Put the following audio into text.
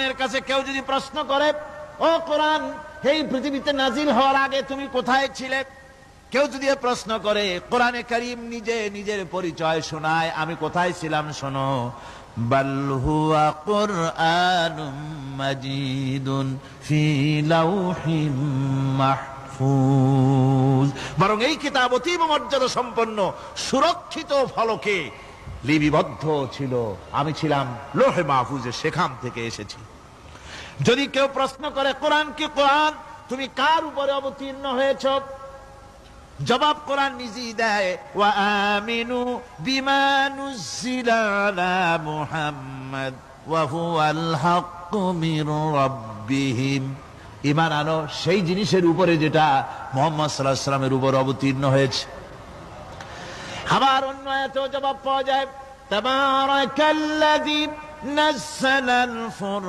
কোরআনের কাছে কেউ যদি প্রশ্ন করে, ও কোরআন, এই পৃথিবীতে নাজিল হওয়ার আগে তুমি কোথায় ছিলে? কেউ যদি প্রশ্ন করে, কোরআনে কারীম নিজে নিজের পরিচয় শোনায়, আমি কোথায় ছিলাম শোনো। বাল হুয়া কুরআনুম মাজিদুন ফি লাউহিম মাহফুজ, বরং এই কিতাব অতীব মর্যাদা সম্পন্ন সুরক্ষিত ফলকে লিপিবদ্ধ ছিল, আমি ছিলাম লৌহে মাহফুজে, সেখান থেকে এসেছি। যদি কেউ প্রশ্ন করে, কোরআন কি কোরআন, তুমি কার উপরে অবতীর্ণ হয়েছ? জবাব কোরআন নিজেই দেয়, ওয়া আমিনু বিমা নুজিলা আলা মুহাম্মাদ ওয়া হুয়াল হাক্কু মির রাব্বিহিম, ঈমান আনো সেই জিনিসের উপরে যেটা মুহাম্মদ সাল্লাল্লাহু আলাইহি ওয়াসাল্লামের উপর অবতীর্ণ হয়েছে। আবার অন্য আয়াতেও জবাব পাওয়া যায়, তাবারাকাল্লাযী নাযালাল ফুরকান